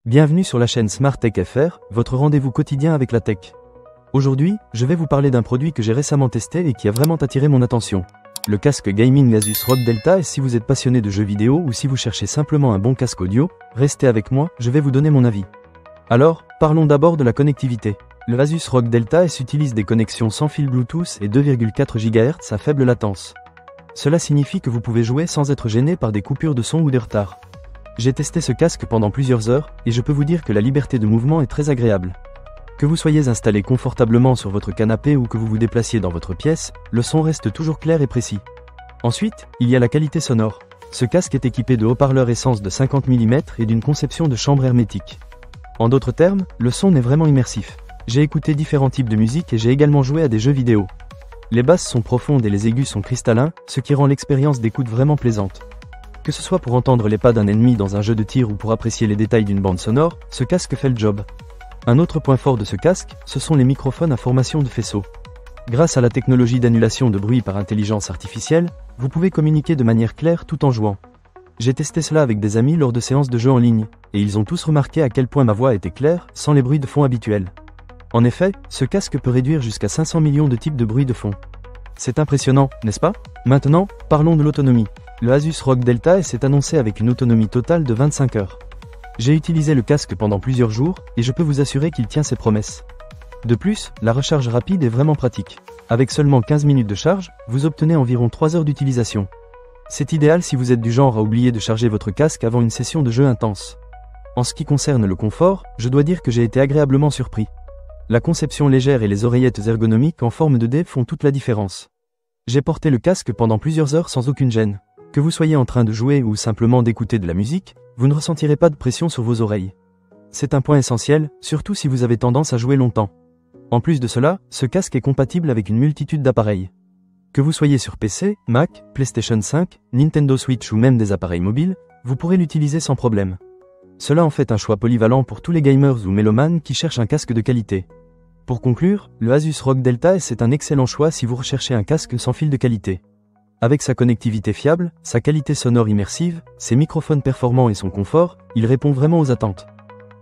Bienvenue sur la chaîne Smart Tech FR, votre rendez-vous quotidien avec la tech. Aujourd'hui, je vais vous parler d'un produit que j'ai récemment testé et qui a vraiment attiré mon attention. Le casque gaming Asus ROG Delta, et si vous êtes passionné de jeux vidéo ou si vous cherchez simplement un bon casque audio, restez avec moi, je vais vous donner mon avis. Alors, parlons d'abord de la connectivité. Le Asus ROG Delta S utilise des connexions sans fil Bluetooth et 2,4 GHz à faible latence. Cela signifie que vous pouvez jouer sans être gêné par des coupures de son ou des retards. J'ai testé ce casque pendant plusieurs heures, et je peux vous dire que la liberté de mouvement est très agréable. Que vous soyez installé confortablement sur votre canapé ou que vous vous déplaciez dans votre pièce, le son reste toujours clair et précis. Ensuite, il y a la qualité sonore. Ce casque est équipé de haut-parleurs Essence de 50 mm et d'une conception de chambre hermétique. En d'autres termes, le son est vraiment immersif. J'ai écouté différents types de musique et j'ai également joué à des jeux vidéo. Les basses sont profondes et les aigus sont cristallins, ce qui rend l'expérience d'écoute vraiment plaisante. Que ce soit pour entendre les pas d'un ennemi dans un jeu de tir ou pour apprécier les détails d'une bande sonore, ce casque fait le job. Un autre point fort de ce casque, ce sont les microphones à formation de faisceau. Grâce à la technologie d'annulation de bruit par intelligence artificielle, vous pouvez communiquer de manière claire tout en jouant. J'ai testé cela avec des amis lors de séances de jeu en ligne, et ils ont tous remarqué à quel point ma voix était claire, sans les bruits de fond habituels. En effet, ce casque peut réduire jusqu'à 500 millions de types de bruits de fond. C'est impressionnant, n'est-ce pas? Maintenant, parlons de l'autonomie. Le Asus ROG Delta S est annoncé avec une autonomie totale de 25 heures. J'ai utilisé le casque pendant plusieurs jours, et je peux vous assurer qu'il tient ses promesses. De plus, la recharge rapide est vraiment pratique. Avec seulement 15 minutes de charge, vous obtenez environ 3 heures d'utilisation. C'est idéal si vous êtes du genre à oublier de charger votre casque avant une session de jeu intense. En ce qui concerne le confort, je dois dire que j'ai été agréablement surpris. La conception légère et les oreillettes ergonomiques en forme de D font toute la différence. J'ai porté le casque pendant plusieurs heures sans aucune gêne. Que vous soyez en train de jouer ou simplement d'écouter de la musique, vous ne ressentirez pas de pression sur vos oreilles. C'est un point essentiel, surtout si vous avez tendance à jouer longtemps. En plus de cela, ce casque est compatible avec une multitude d'appareils. Que vous soyez sur PC, Mac, PlayStation 5, Nintendo Switch ou même des appareils mobiles, vous pourrez l'utiliser sans problème. Cela en fait un choix polyvalent pour tous les gamers ou mélomanes qui cherchent un casque de qualité. Pour conclure, le Asus ROG Delta S est un excellent choix si vous recherchez un casque sans fil de qualité. Avec sa connectivité fiable, sa qualité sonore immersive, ses microphones performants et son confort, il répond vraiment aux attentes.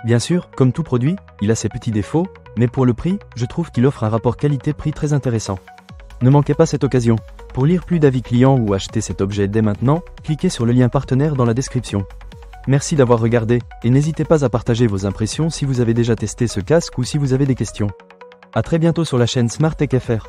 Bien sûr, comme tout produit, il a ses petits défauts, mais pour le prix, je trouve qu'il offre un rapport qualité-prix très intéressant. Ne manquez pas cette occasion. Pour lire plus d'avis clients ou acheter cet objet dès maintenant, cliquez sur le lien partenaire dans la description. Merci d'avoir regardé, et n'hésitez pas à partager vos impressions si vous avez déjà testé ce casque ou si vous avez des questions. À très bientôt sur la chaîne Smart Tech FR.